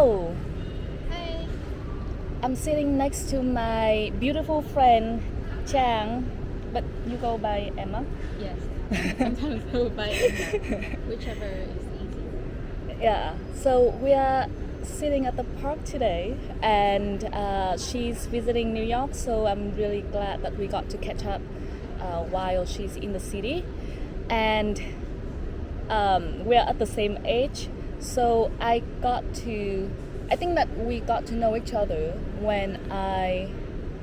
Hello, Hi. I'm sitting next to my beautiful friend Trang, but you go by Emma. Yes. Sometimes go by Emma, whichever is easy. Yeah, so we are sitting at the park today, and she's visiting New York, so I'm really glad that we got to catch up while she's in the city. And we are at the same age, so I think that we got to know each other when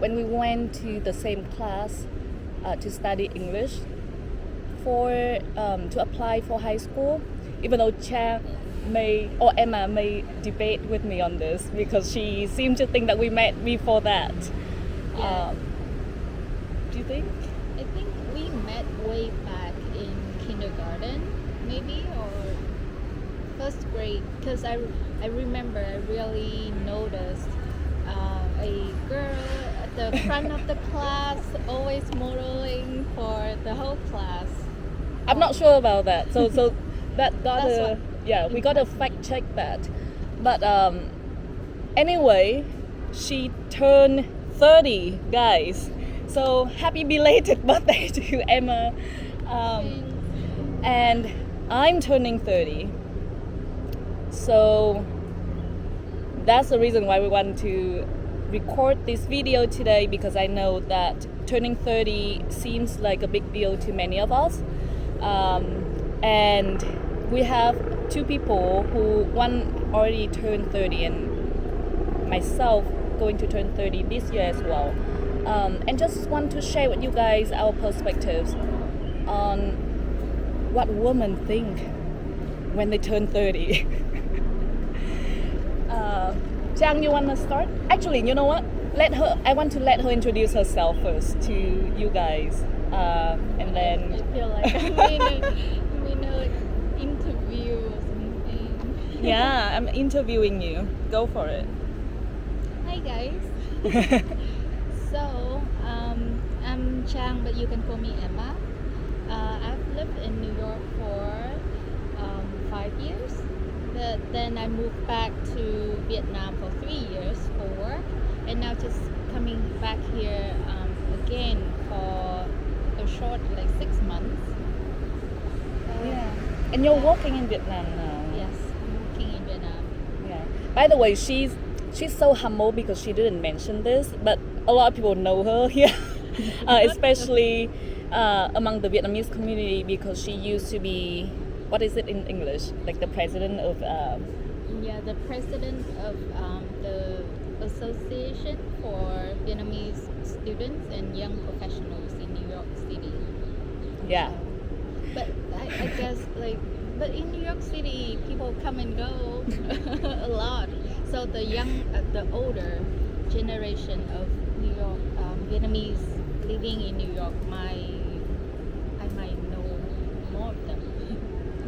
we went to the same class to study English to apply for high school. Even though Emma may debate with me on this because she seemed to think that we met before that. Yeah. Do you think? I think we met way back in kindergarten, maybe, or first grade. Because I remember I really noticed a girl at the front of the class, always modeling for the whole class. I'm not sure about that. So that got That's a what yeah, we got to fact check that. But anyway, she turned 30, guys. So happy belated birthday to Emma. And I'm turning 30. So that's the reason why we want to record this video today, because I know that turning 30 seems like a big deal to many of us. And we have two people one already turned 30 and myself going to turn 30 this year as well. And just want to share with you guys our perspectives on what women think when they turn 30. Jang, you want to start? Actually, you know what? I want to let her introduce herself first to you guys. And then I feel like I'm in a interview or something. yeah, I'm interviewing you. Go for it. Hi guys. So I'm Trang, but you can call me Emma. I've lived in New York for 5 years. Then I moved back to Vietnam for 3 years for work, and now just coming back here again for a short, like 6 months. And you're working in Vietnam now. Yes, I'm working in Vietnam. Yeah. By the way, she's so humble because she didn't mention this, but a lot of people know her here, especially among the Vietnamese community, because she used to be, what is it in English? Like the president of. Yeah, the president of the Association for Vietnamese Students and Young Professionals in New York City. Yeah. But I guess but in New York City, people come and go a lot. So the older generation of New York Vietnamese living in New York, I might know more of them.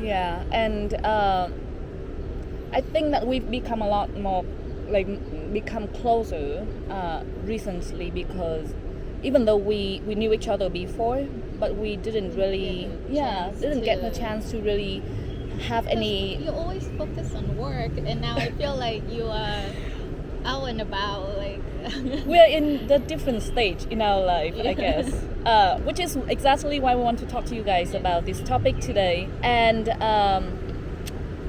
Yeah, and I think that we've become a lot more, become closer recently, because even though we knew each other before, but we didn't really, get the chance to really have any. You always focus on work, and now I feel like you are out and about, like. We're in the different stage in our life, I guess, which is exactly why we want to talk to you guys about this topic today. And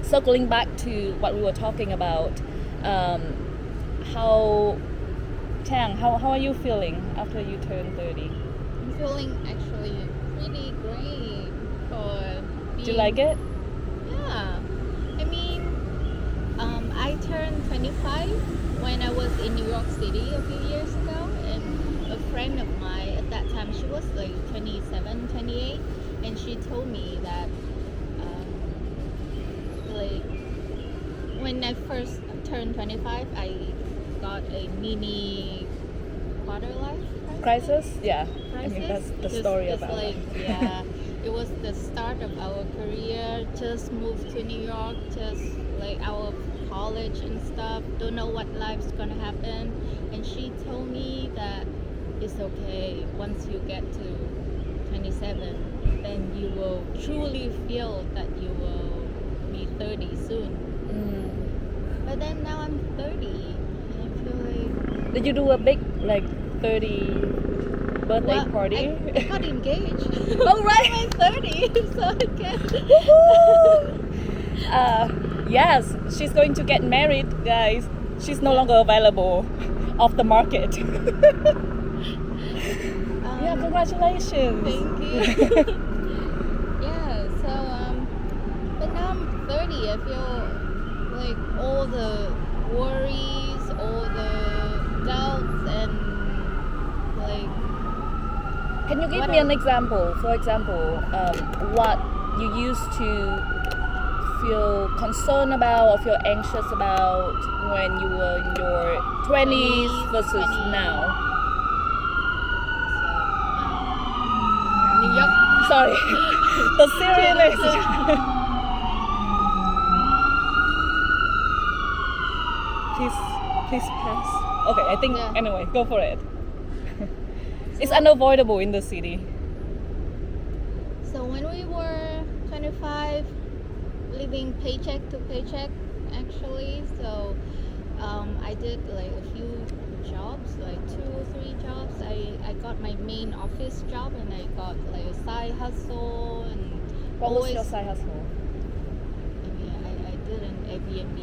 circling back to what we were talking about, how are you feeling after you turn 30? I'm feeling actually pretty great for being. Do you like it? Yeah. I mean, I turned 25 when I was in New York City a few years ago, and a friend of mine at that time, she was like 27, 28, and she told me that when I first turned 25, I got a mini quarter life Crisis? Yeah. crisis. I mean, that's the story Just about like, it. yeah, it was the start of our career. Just moved to New York, just like out of college and stuff. Don't know what life's gonna happen. And she told me that it's okay. Once you get to 27, then you will truly feel that you will be 30 soon. But But then now I'm 30, and I feel like Did you do a big like 30 birthday well, party? I got engaged. Oh, right. I'm 30, so I can. Yes, she's going to get married, guys. She's no longer available off the market. Yeah, congratulations. Thank you. Yeah, so but now I'm 30. I feel like all the worries, all the doubts, and like Can you give What me an else? example? For example, what you used to feel concerned about or feel anxious about when you were in your 20s versus 20s. now? New York. Sorry, the seriousness. Please pass. Okay, I think Yeah. anyway, go for it. It's unavoidable in the city. So when we were 25, living paycheck to paycheck, actually. So I did like a few jobs, like 2 or 3 jobs. I got my main office job, and I got like a side hustle, and What was always. your side hustle? I did an Airbnb.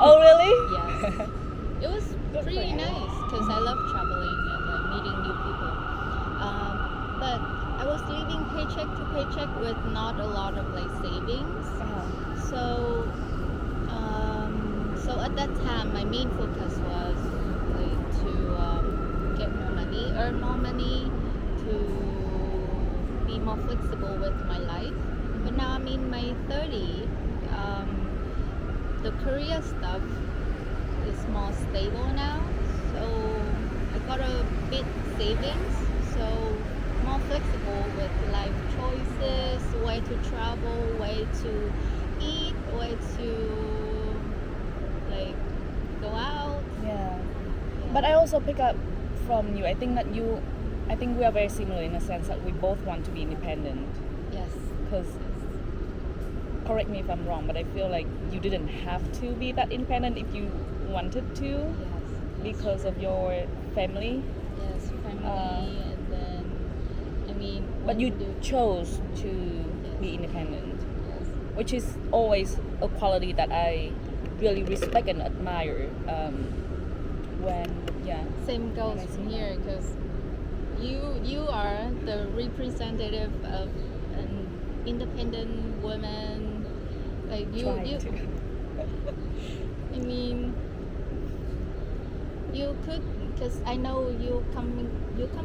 Oh, really? Yes. It was Good for pretty you. nice because I love traveling and like meeting new people. But I was living paycheck to paycheck with not a lot of like savings. So so at that time, my main focus was like to get more money, earn more money, to be more flexible with my life. But now I'm in my 30. The career stuff is more stable now, so I got a bit savings, so more flexible with life choices, where to travel, where to eat, where to like go out. Yeah. But I also pick up from you. I think we are very similar in a sense that we both want to be independent. Yes. Because, correct me if I'm wrong, but I feel like you didn't have to be that independent if you wanted to Yes. because of your family. Yes, family, and then I mean. But when you do- chose to be independent, which is always a quality that I really respect and admire. Same goes When I see here, because you are the representative of an independent woman. Like you. Trying to. I mean, you could, because I know you come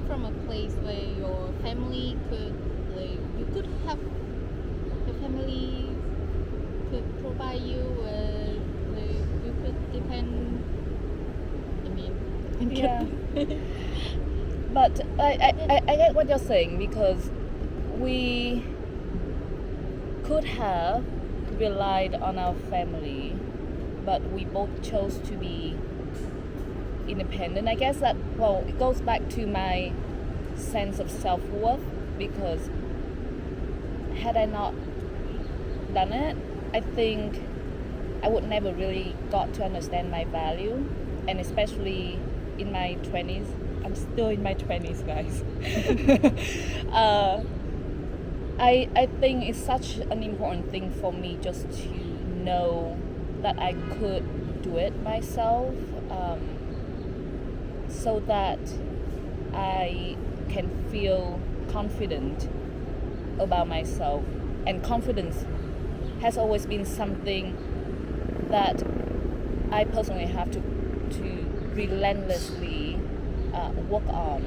from a place where your family could, like, you could have your family could provide you with, like, you could depend. I mean, Yeah. But I get what you're saying, because we could have relied on our family, but we both chose to be independent. I guess that, well, it goes back to my sense of self-worth, because had I not done it, I think I would never really got to understand my value, and especially in my 20s. I'm still in my 20s, guys. I think it's such an important thing for me just to know that I could do it myself, so that I can feel confident about myself. And confidence has always been something that I personally have to relentlessly work on,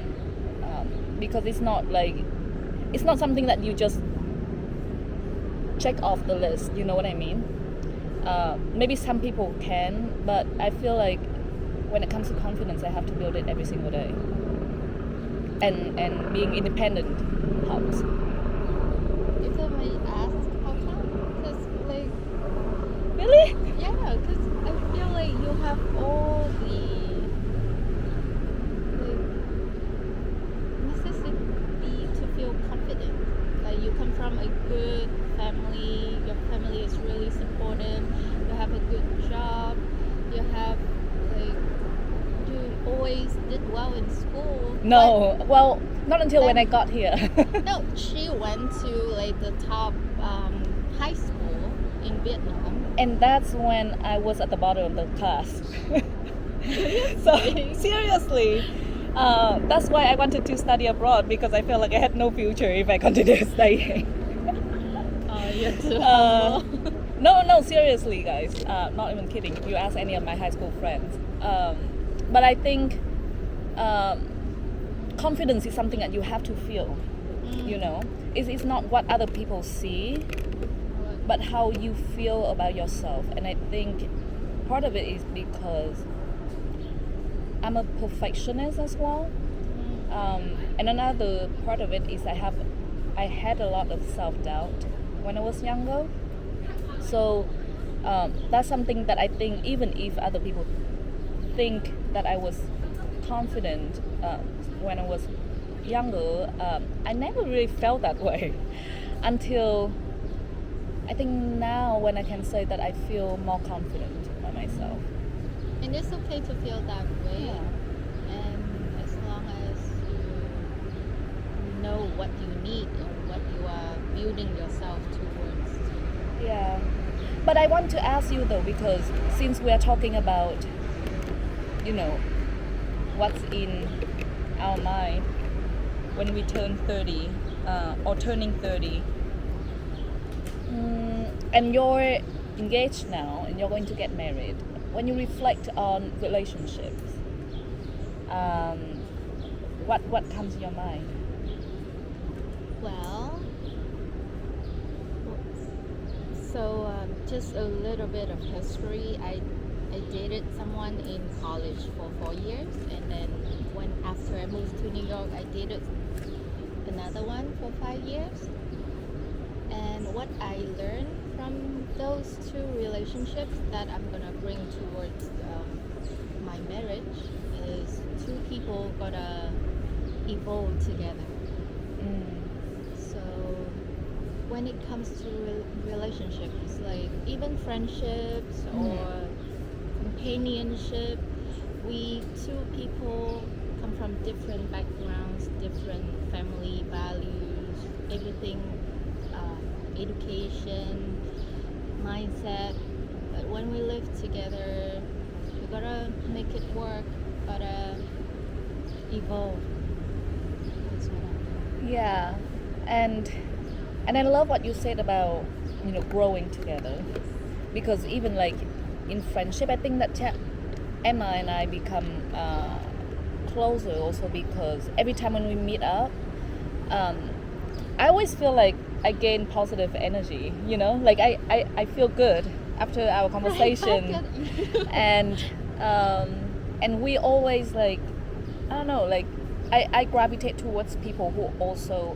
because it's not something that you just check off the list, you know what I mean? Maybe some people can, but I feel like when it comes to confidence, I have to build it every single day, and being independent helps. if I may ask, how come? Because, like, Really? yeah, because I feel like you have all the, like, necessity to feel confident. Like, you come from a good family, your family is really supportive, you have a good job, well in school. No, well, not until when I got here. No, she went to like the top high school in Vietnam. And that's when I was at the bottom of the class. So seriously, that's why I wanted to study abroad, because I felt like I had no future if I continued studying. Oh, you're too humble. No, seriously, guys. Not even kidding. You ask any of my high school friends. But I think confidence is something that you have to feel. You know, it's not what other people see, but how you feel about yourself. And I think part of it is because I'm a perfectionist as well. And another part of it is I had a lot of self-doubt when I was younger. So that's something that I think, even if other people think that I was confident when I was younger, I never really felt that way until I think now, when I can say that I feel more confident by myself. And it's okay to feel that way. Yeah. And as long as you know what you need and what you are building yourself towards. Yeah. But I want to ask you though, because since we are talking about, you know, what's in our mind when we turn 30 or turning 30, and you're engaged now and you're going to get married, when you reflect on relationships, what comes to your mind? Well, so just a little bit of history. I dated someone in college for 4 years, and then after I moved to New York, I dated another one for 5 years. And what I learned from those two relationships that I'm gonna bring towards my marriage is two people gotta evolve together. So when it comes to relationships, like even friendships or companionship, we two people come from different backgrounds, different family values, everything, education, mindset. But when we live together, we gotta make it work, gotta evolve. That's what I think. Yeah, and I love what you said about, you know, growing together, because even like in friendship, I think that Emma and I become closer also because every time when we meet up, I always feel like I gain positive energy, you know, like I feel good after our conversation. And we always, like, I don't know, like I gravitate towards people who also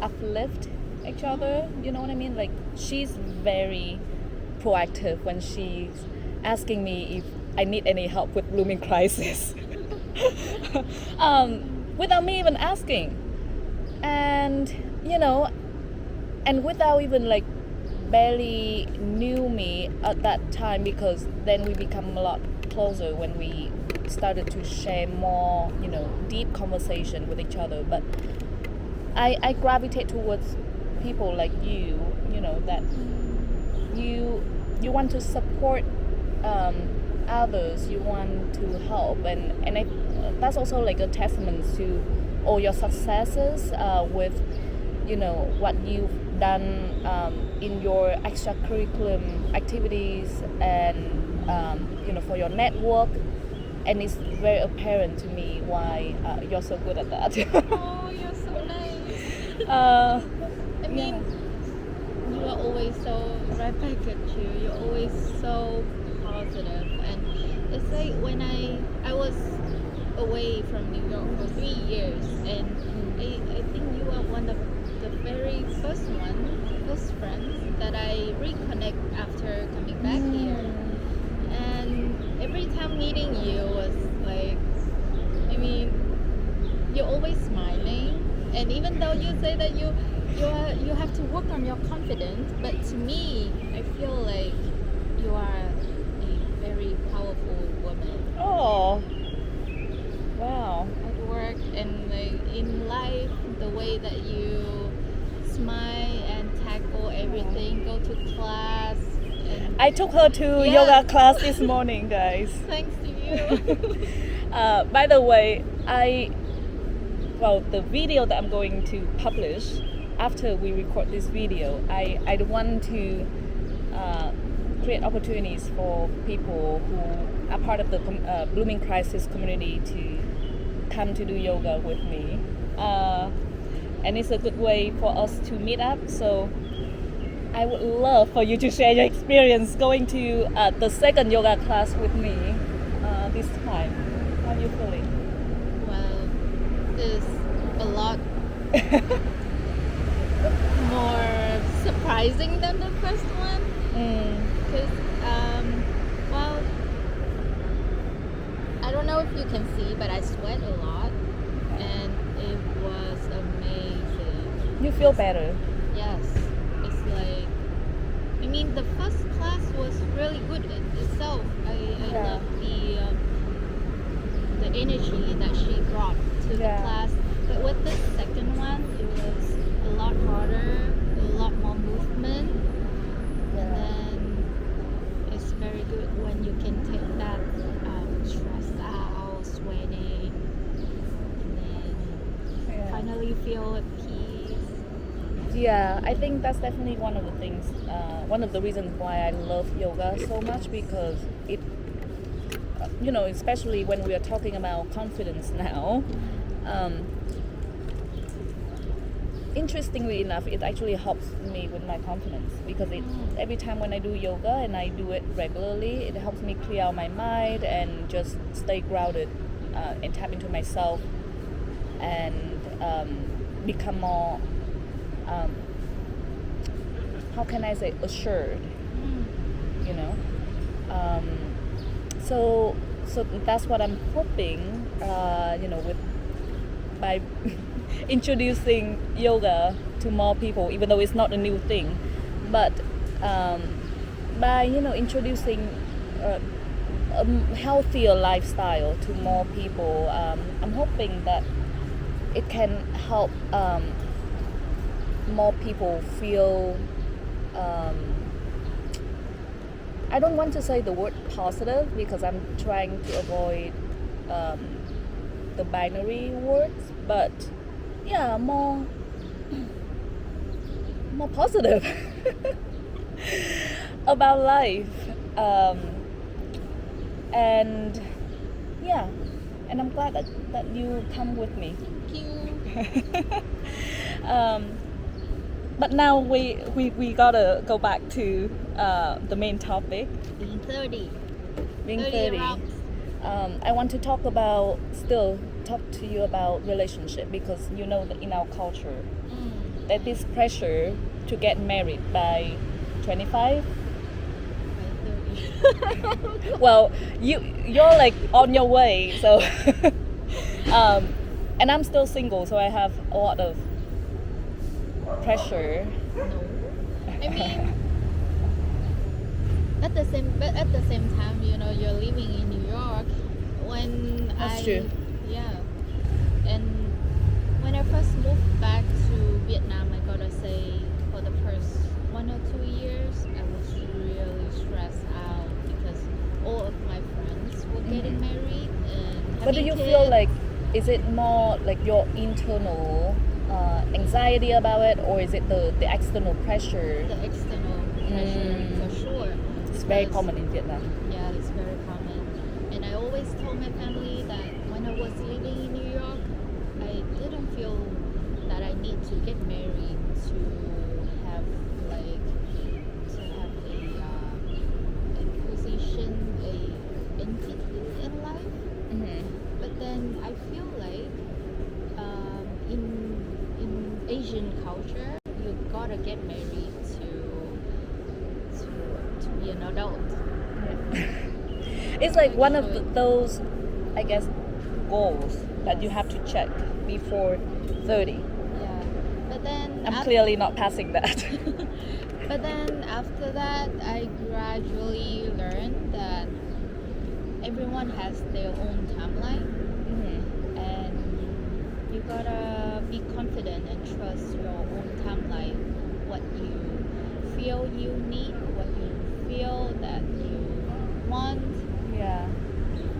uplift each other, you know what I mean? Like, she's very proactive when she's asking me if I need any help with blooming crisis without me even asking. And you know, and without even like barely knew me at that time, because then we become a lot closer when we started to share more, you know, deep conversation with each other. But I gravitate towards people like you know, that you want to support others, you want to help, and that's also like a testament to all your successes with, you know, what you've done in your extracurriculum activities, and you know, for your network. And it's very apparent to me why you're so good at that. Oh, you're so nice. I mean, you are always so right back at you. You're always so positive, and it's like when I was away from New York for 3 years, and I think you are one of the very first friends that I reconnect after coming back here. And every time meeting you was like, I mean, you're always smiling, and even though you say that you have to work on your confidence, but to me, I feel like you are a very powerful woman. Oh, wow. I took her to Yes. yoga class this morning, guys. Thanks to you. By the way, the video that I'm going to publish after we record this video, I want to create opportunities for people who are part of the Blooming Crisis community to come to do yoga with me. And it's a good way for us to meet up. So I would love for you to share your experience going to the second yoga class with me this time. How are you feeling? Well, it's a lot more surprising than the first one. Because, well, I don't know if you can see, but I sweat a lot. And it was amazing. You feel better? Yes. It's like, I mean, the first class was really good itself. I Yeah. love the energy that she brought to the Yeah. class. But with the second one, it was a lot harder, a lot more movement. And then it's very good when you can take that stress out, sweating, and then finally feel at peace. Yeah, I think that's definitely one of the things, one of the reasons why I love yoga so much, because it, especially when we are talking about confidence now, interestingly enough, it actually helps me with my confidence, because every time when I do yoga and I do it regularly, it helps me clear out my mind and just stay grounded and tap into myself and become more, how can I say, assured, you know. So that's what I'm hoping, with by introducing yoga to more people, even though it's not a new thing, but by introducing a healthier lifestyle to more people, I'm hoping that it can help more people feel, I don't want to say the word positive, because I'm trying to avoid the binary words, but yeah, more positive about life, and yeah, and I'm glad that you come with me. Thank you. But now we gotta go back to the main topic. Being 30. Being 30 30. rocks. I want to talk to you about relationship, because that in our culture that this pressure to get married by 25. By 30. Well, you're like on your way, so and I'm still single, so I have a lot of pressure. No. I mean, at the same time, you're living in New York. That's true. Yeah. And when I first moved back to Vietnam, I gotta say, for the first 1 or 2 years, I was really stressed out because all of my friends were getting married and But do having you kids. feel like, is it more like your internal anxiety about it, or is it the external pressure? The external pressure, for sure. It's very Because- common in Vietnam. Yeah, it's very common. And I always told my family that when I was living in New York, I didn't feel that I need to get married to have a position, a entity in life. But then I feel like in Asian culture, you gotta get married to be an adult. It's like one of those, I guess, goals that you have to check before 30. Yeah, but then I'm clearly not passing that. But then after that, I gradually learned that everyone has their own timeline, and you gotta be confident and trust your own timeline. What you feel you need, what you feel that you want, Yeah.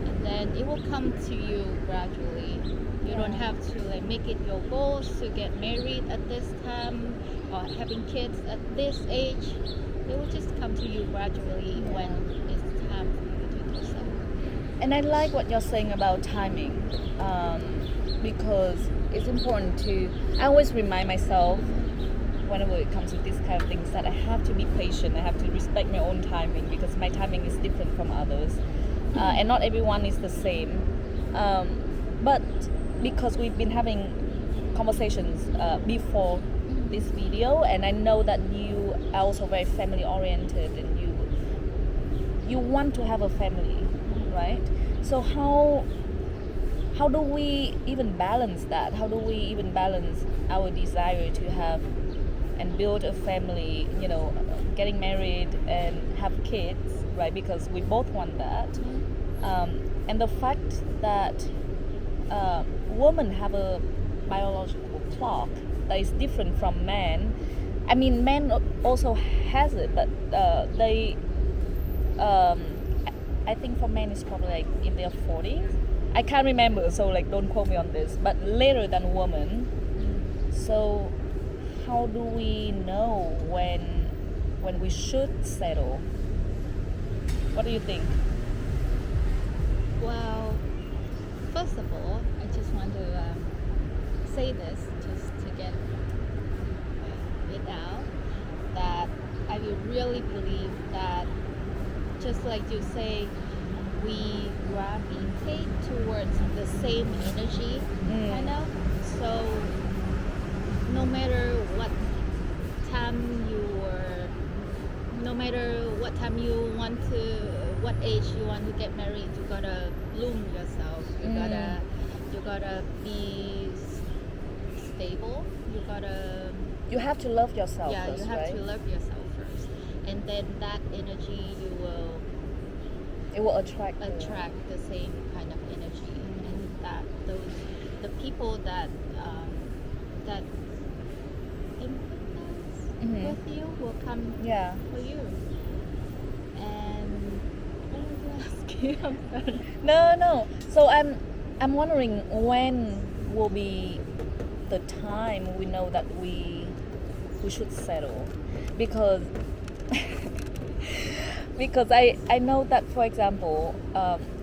and then it will come to you gradually. You don't Yeah. have to like make it your goals to get married at this time or having kids at this age. It will just come to you gradually when it's time for you to do so. And I like what you're saying about timing, because it's important to. I always remind myself whenever it comes to these kind of things that I have to be patient. I have to respect my own timing because my timing is different from others, and not everyone is the same. But because we've been having conversations before this video, and I know that you are also very family oriented, and you want to have a family, right? So how do we even balance that? How do we even balance our desire to have and build a family, getting married and have kids, right? Because we both want that. And the fact that women have a biological clock that is different from men. I mean, men also has it, but they, I think for men it's probably like in their 40s. I can't remember, so like don't quote me on this, but later than women. So how do we know when we should settle? What do you think? Well, first of all, I just want to say this just to get it out that I really believe that just like you say, we gravitate towards the same energy, kind of. So no matter what time what age you want to get married, you gotta bloom yourself. You gotta be stable. You have to love yourself Yeah, first, you have right? to love yourself first, and then that energy It will attract the same kind of energy, and that the people that empathize with you will come Yeah. for you. And what was I asking? I'm sorry. No. So I'm wondering when will be the time we know that we should settle, because because I know that, for example,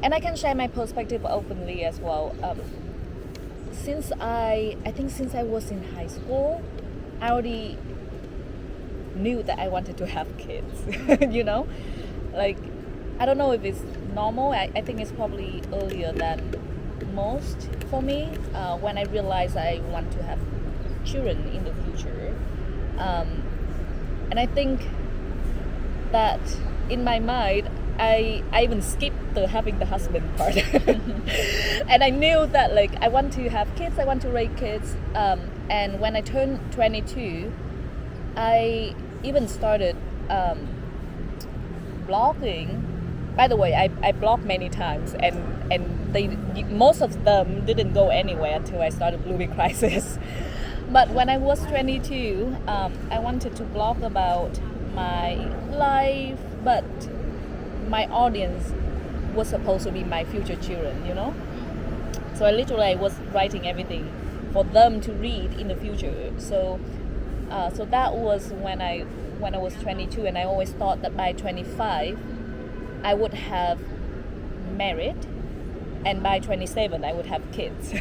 and I can share my perspective openly as well. Since I was in high school, I already knew that I wanted to have kids. Like, I don't know if it's normal. I think it's probably earlier than most for me, when I realized I want to have children in the future. And I think that in my mind, I even skipped the having the husband part. And I knew that like I want to have kids, I want to raise kids. And when I turned 22, I even started blogging. By the way, I blogged many times, and most of them didn't go anywhere until I started Blooming Crisis. But when I was 22, I wanted to blog about my life, but my audience was supposed to be my future children, So I literally was writing everything for them to read in the future. So that was when I was 22, and I always thought that by 25, I would have married, and by 27 I would have kids.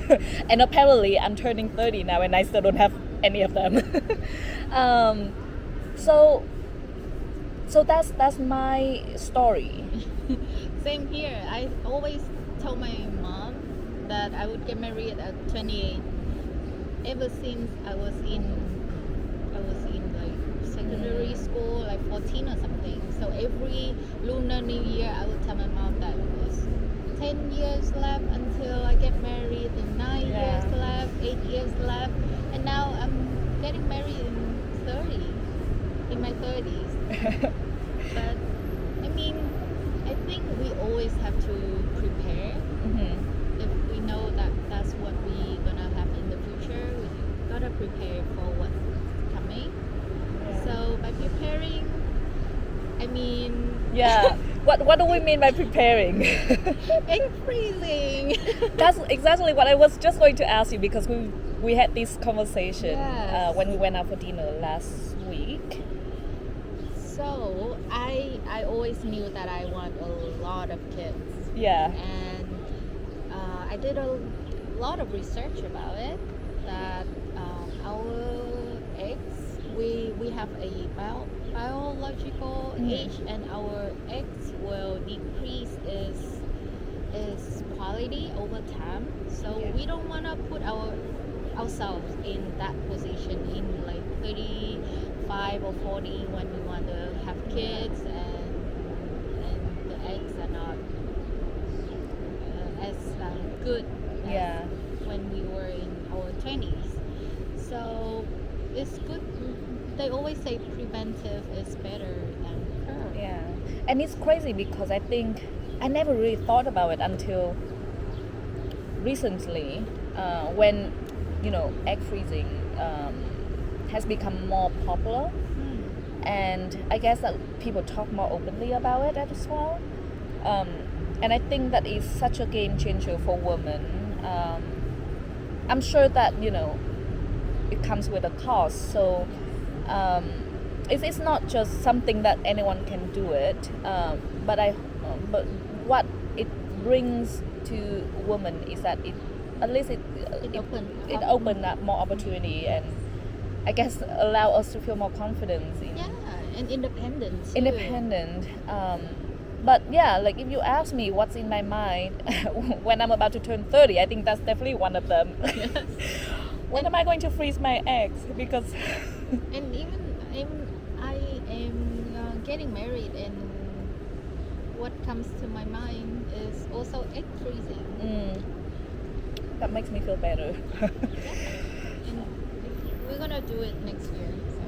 And apparently I'm turning 30 now and I still don't have any of them. So that's my story. Same here. I always told my mom that I would get married at 28. Ever since I was in like secondary school, like 14 or something. So every Lunar New Year, I would tell my mom that it was 10 years left until I get married, and 9 years left, 8 years left, and now I'm getting married in my 30s. But I mean, I think we always have to prepare. If we know that that's what we're gonna have in the future, we gotta prepare for what's coming. So by preparing, I mean Yeah. What do we mean by preparing? Egg freezing. That's exactly what I was just going to ask you, because we had this conversation Yes. when we went out for dinner last week. So I always knew that I want a lot of kids, Yeah. and I did a lot of research about it. That our eggs, we have a biological age, and our eggs will decrease its quality over time. So Yeah. we don't want to put ourselves in that position in like 35 or 40 when we want to have kids, and the eggs are not as good as Yeah. when we were in our 20s. So it's good. They always say preventive is better than cure. Yeah. And it's crazy because I think I never really thought about it until recently, when egg freezing has become more popular, and I guess that people talk more openly about it as well. And I think that is such a game changer for women. I'm sure that it comes with a cost, so it's not just something that anyone can do it. But what it brings to women is that at least it opened up more opportunity, and I guess allow us to feel more confidence in Yeah, and independence. independent. But yeah, like if you ask me what's in my mind when I'm about to turn 30, I think that's definitely one of them. Yes. When am I going to freeze my eggs? Because And even I am getting married, and what comes to my mind is also egg freezing. that makes me feel better. And we're gonna do it next year. So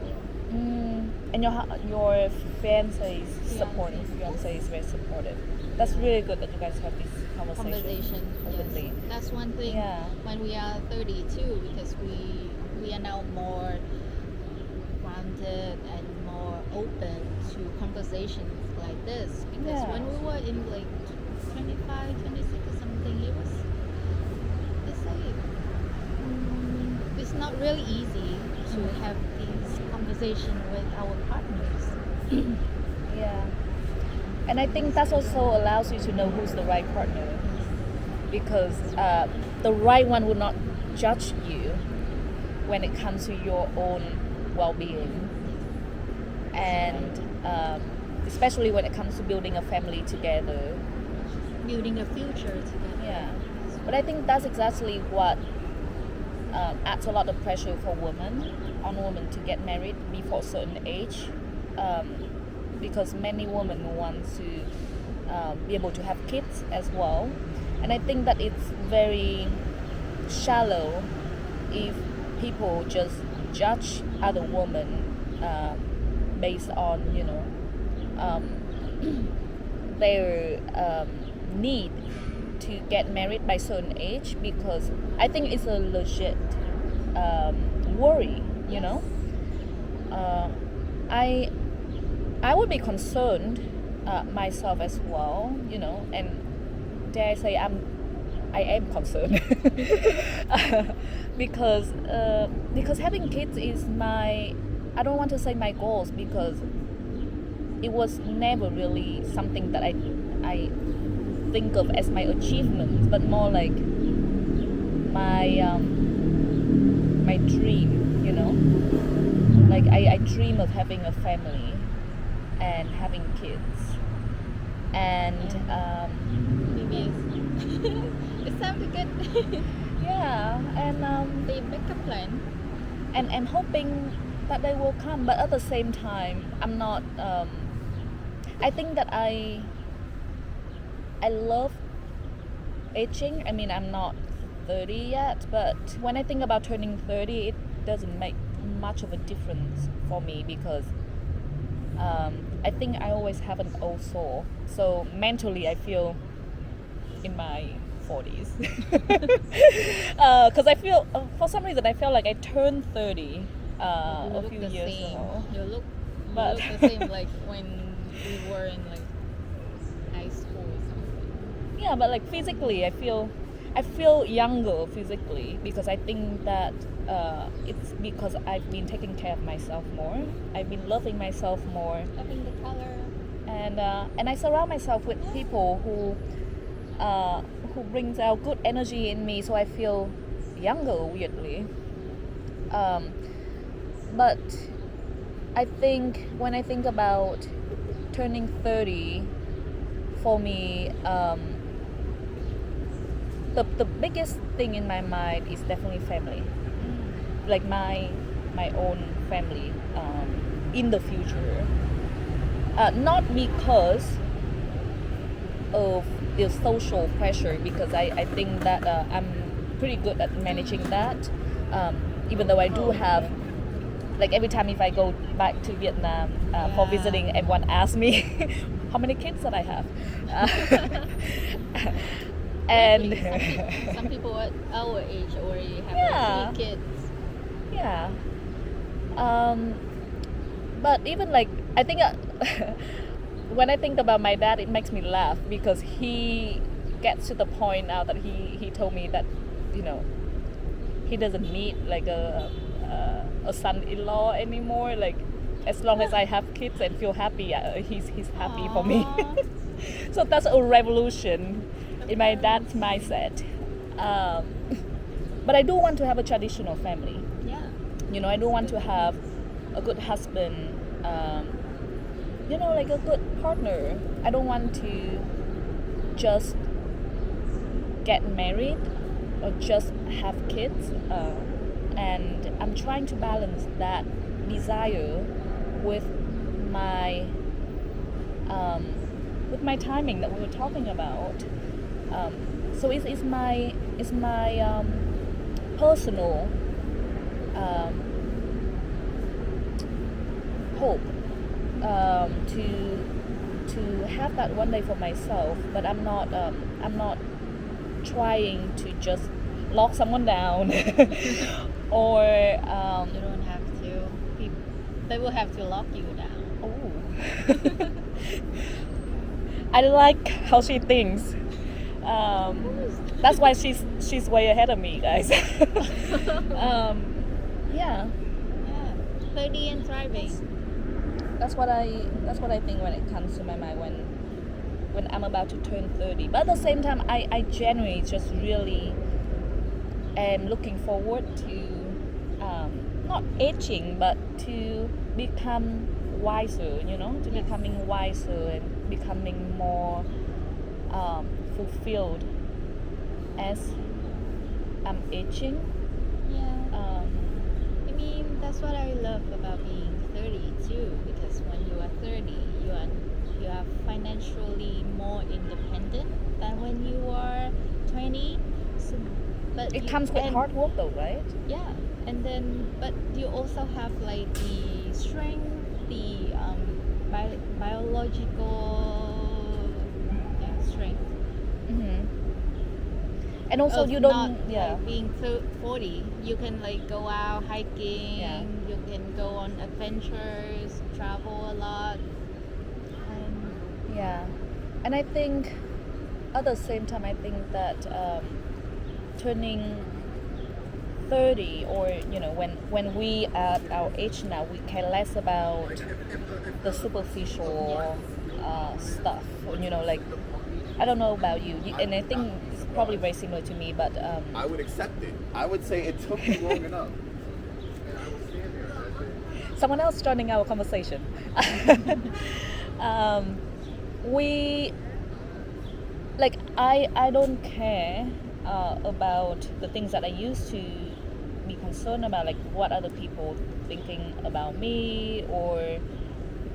And your fiance is supportive. Fiancé. Fiance is very supportive. That's really good that you guys have this conversation. openly. Yes, that's one thing. Yeah. When we are 32, because we are now more grounded and more open to conversations like this. Because Yeah. when we were in like 25, 26 or something, it's like it's not really easy to have these conversations with our partners. Yeah. And I think that also allows you to know who's the right partner, because the right one will not judge you when it comes to your own well-being, and especially when it comes to building a family together. Building a future together. Yeah. But I think that's exactly what adds a lot of pressure for women to get married before a certain age, because many women want to be able to have kids as well. And I think that it's very shallow if people just judge other women based on their need to get married by certain age, because I think it's a legit worry. I would be concerned myself as well, and dare I say I am concerned because having kids is I don't want to say my goals, because it was never really something that I think of as my achievements, but more like my dream, like I dream of having a family and having kids, and Maybe it sounded good. yeah, and They make a plan. and I'm hoping that they will come, but at the same time I'm not I think that I love aging. I mean, I'm not 30 yet, but when I think about turning 30, it doesn't make much of a difference for me, because I think I always have an old soul, so mentally I feel in my 40s. Because I feel for some reason I felt like I turned 30 a few years ago. You look But the same like when we were in like yeah, but like physically, I feel younger physically because I think that it's because I've been taking care of myself more. I've been loving myself more, Loving the color. and I surround myself with people who brings out good energy in me, so I feel younger weirdly. But I think when I think about turning 30, for me, the biggest thing in my mind is definitely family, like my own family in the future. Not because of the social pressure, because I think that I'm pretty good at managing that. Even though I do have, like every time if I go back to Vietnam for visiting, everyone asks me how many kids that I have. And Some people at our age already have Yeah. like 3 kids. yeah. But even like I think when I think about my dad, it makes me laugh because he gets to the point now that he told me that, you know, he doesn't need like a son-in-law anymore. Like as long as I have kids and feel happy, he's happy for me. Aw. So that's a revolution in my dad's mindset. But I do want to have a traditional family. Yeah. You know, I do want to have a good husband, you know, like a good partner. I don't want to just get married or just have kids. And I'm trying to balance that desire with my timing that we were talking about. So it's my personal hope to have that one day for myself, but I'm not trying to just lock someone down or You don't have to. They will have to lock you down. oh. I like how she thinks. That's why she's way ahead of me, guys. Yeah. Yeah. 30 and thriving. That's what I think when it comes to my mind when I'm about to turn 30. But at the same time, I genuinely just really am looking forward to not aging, but to become wiser. You know, to becoming wiser and becoming more fulfilled as I'm aging. Yeah. I mean, that's what I love about being 30 too, because when you are 30, you are financially more independent than when you are 20. So, but It you- comes with and- hard work, though, right? Yeah, and then but you also have like the strength, the biological strength. Mm-hmm. And also, of you not, don't. Yeah. like, being 40, you can like go out hiking. Yeah. You can go on adventures, travel a lot, and Yeah, and I think at the same time, I think that turning 30, or you know, when we at our age now, we care less about the superficial stuff. You know, like I don't know about you, and I think it's probably very similar to me, but I would accept it. I would say it took you long enough. someone else joining our conversation. We like I don't care about the things that I used to be concerned about, like what other people thinking about me, or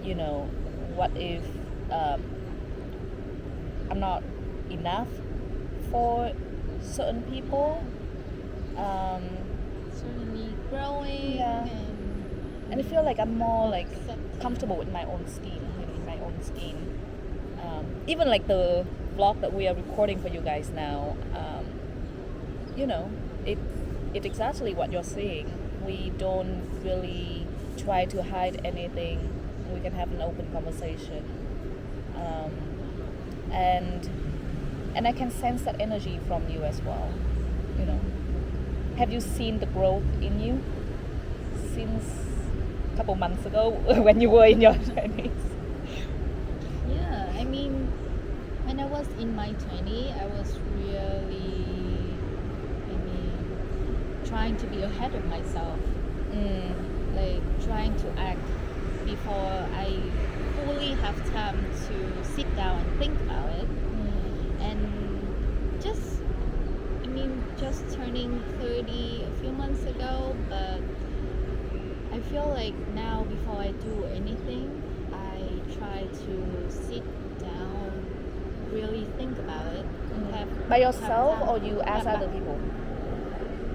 you know, what if I'm not enough for certain people. certainly growing Yeah. And I feel like I'm more like accepting. comfortable with my own skin, in my own skin. Even like the vlog that we are recording for you guys now, you know, it's exactly what you're saying. We don't really try to hide anything. We can have an open conversation, and and I can sense that energy from you as well. You know, have you seen the growth in you since a couple months ago when you were in your 20s? Yeah, I mean, when I was in my 20s, I was really, I mean, trying to be ahead of myself. Like trying to act before I fully have time to sit down and think about it. And just turning 30 a few months ago, but I feel like now before I do anything, I try to sit down, really think about it. And By have yourself time. or you ask Yeah, other people?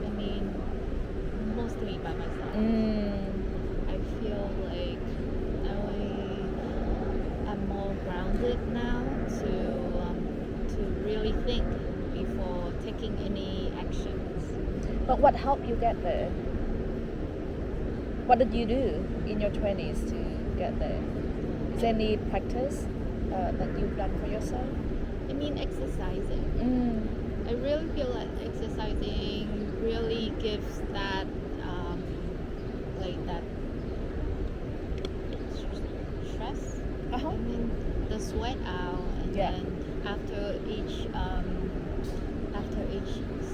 I mean, mostly by myself. I feel like I'm more grounded now to really think before taking any actions. But what helped you get there? What did you do in your 20s to get there? Is there any practice that you've done for yourself? I mean, exercising. I really feel like exercising really gives that that stress. Uh-huh. I mean, the sweat out, and Yeah. then after each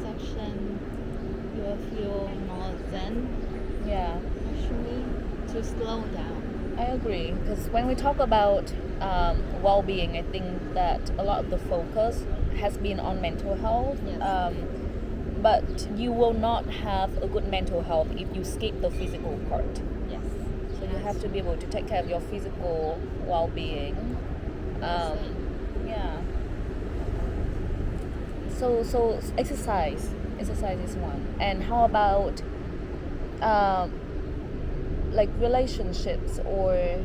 section, you will feel more zen. Yeah, Actually, to slow down. I agree. Because when we talk about well-being, I think that a lot of the focus has been on mental health. Yes. But you will not have a good mental health if you skip the physical part. Yes. So you have to be able to take care of your physical well-being. Yeah. So exercise is one. And how about like relationships, or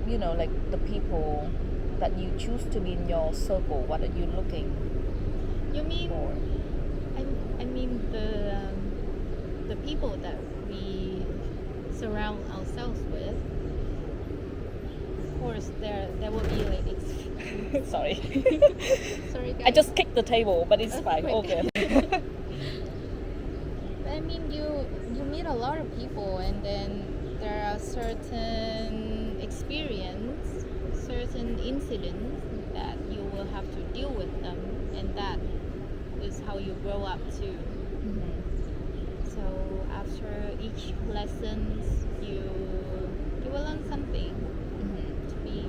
like the people that you choose to be in your circle? What are you looking You mean? for? I mean the people that we surround ourselves with. Of course, there will be like Sorry. sorry guys. I just kicked the table, but it's That's fine. quick. All good. I mean, you meet a lot of people, and then there are certain experience, certain incidents that you will have to deal with them, and that is how you grow up too. So after each lessons, you will learn something to be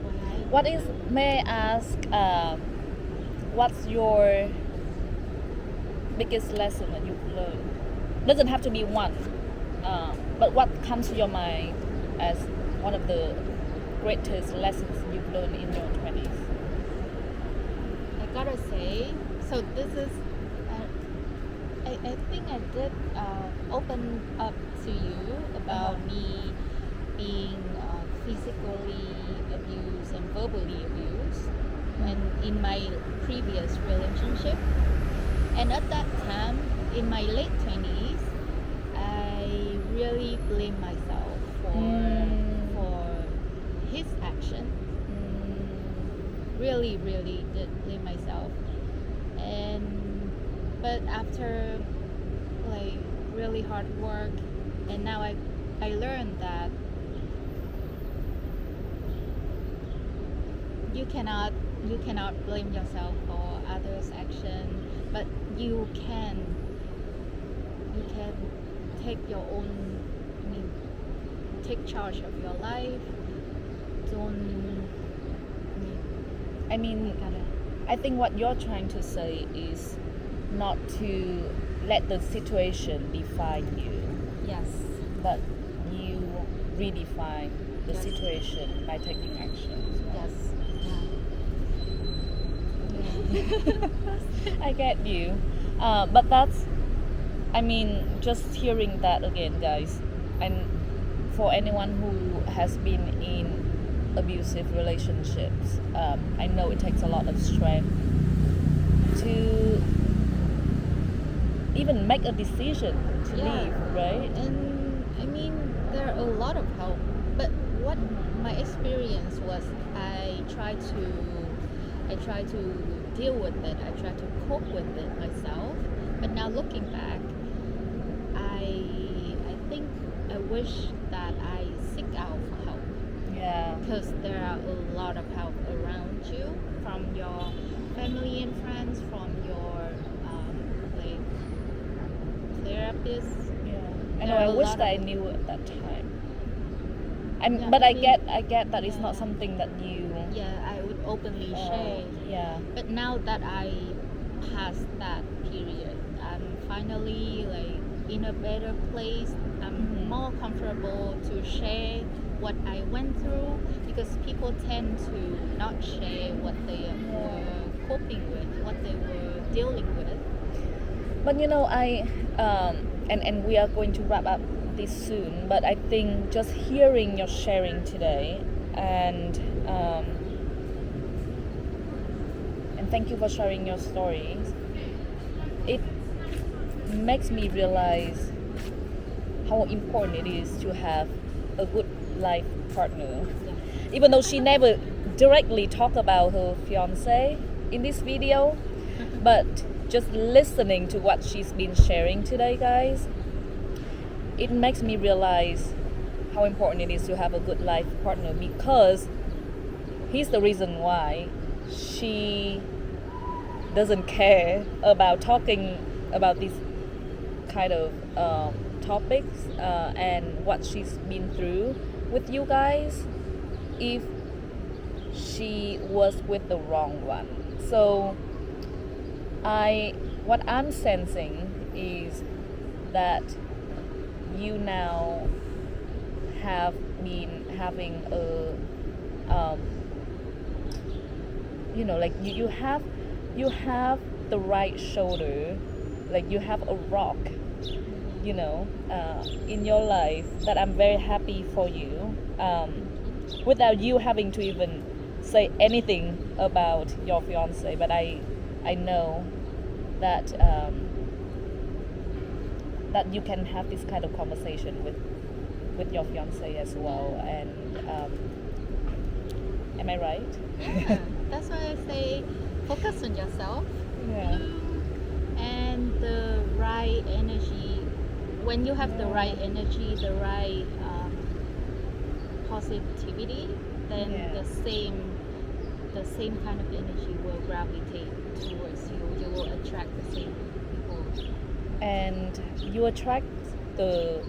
wise. What is, may I ask, what's your biggest lesson that you've learned? Doesn't have to be one, but what comes to your mind as one of the greatest lessons you've learned in your 20s? I gotta say, so this is, I think I did open up to you about me being physically abused and verbally abused, and in my previous relationship. And at that time, in my late 20s, I really blame myself for his action. Really did blame myself. But after like really hard work, and now I learned that you cannot blame yourself for others' action, but you can take your own, take charge of your life. I think what you're trying to say is not to let the situation define you, Yes. but you redefine the Yes. situation by taking action. Yes. I get you. But that's, just hearing that again, guys, and for anyone who has been in abusive relationships, I know it takes a lot of strength to even make a decision to leave, right? And there are a lot of help, but what my experience was, I tried to try to deal with it. I try to cope with it myself. But now looking back, I think I wish that I seek out for help. Yeah. Because there are a lot of help around you from your family and friends, from your like therapists. Yeah. I know. There are I a wish lot that I of- knew at that time. Yeah, But I I mean- get that it's not Yeah. something that you. Yeah, I would openly share. Yeah. But now that I passed that period, I'm finally like in a better place. I'm Mhm. more comfortable to share what I went through, because people tend to not share what they were coping with, what they were dealing with. But you know, and we are going to wrap up this soon. But I think just hearing your sharing today, and thank you for sharing your stories. It makes me realize how important it is to have a good life partner. Even though she never directly talked about her fiance in this video, but just listening to what she's been sharing today, guys, it makes me realize how important it is to have a good life partner, because he's the reason why she doesn't care about talking about these kind of topics and what she's been through with you guys if she was with the wrong one. So what I'm sensing is that you now have been having a like you have the right shoulder, like you have a rock, in your life, that I'm very happy for you, without you having to even say anything about your fiance. But I know that that you can have this kind of conversation with your fiance as well. And am I right? Yeah, that's why I say focus on yourself. Yeah. And the right energy. When you have the right energy, the right positivity, then Yeah. the same kind of energy will gravitate towards you. You will attract the same people. And you attract the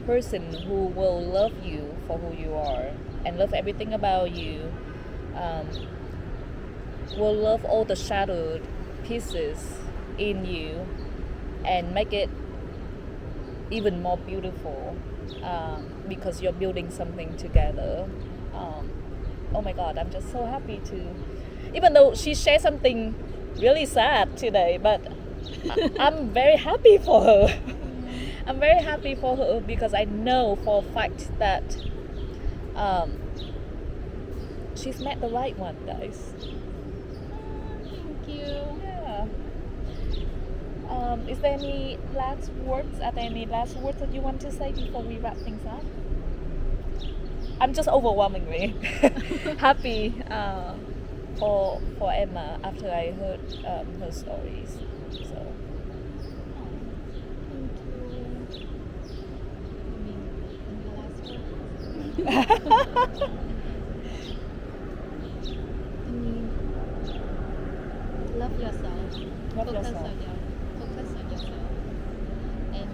person who will love you for who you are and love everything about you, will love all the shadowed pieces in you and make it even more beautiful, because you're building something together. Oh my god, I'm just so happy to, even though she shared something really sad today, but I'm very happy for her. I'm very happy for her because I know for a fact that she's met the right one, guys. Thank you. Yeah. Is there any last words? Are there any last words that you want to say before we wrap things up? I'm just overwhelmingly happy for Emma after I heard her stories. So. Thank you. I mean, in the last word. Love yourself. Love Focus yourself. Focus on yourself. And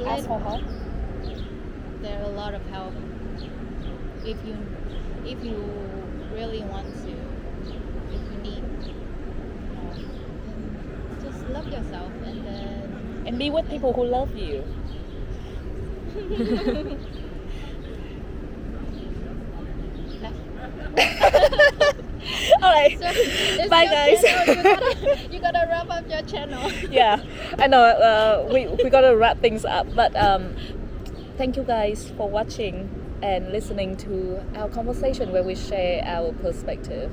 Ask for help. there are a lot of help if you really want to, if you need. And just love yourself, and then And be with people who love you. Alright. So it's Bye, your guys. channel. You gotta wrap up your channel. Yeah, I know. We gotta wrap things up, but thank you guys for watching and listening to our conversation where we share our perspective.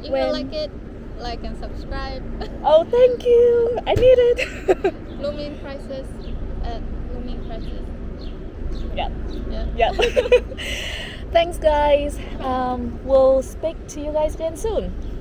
If you like it, like and subscribe. Oh, thank you. I need it. Blooming prices at Blooming prices. Yeah. Yeah. Yeah. Thanks, guys. We'll speak to you guys again soon.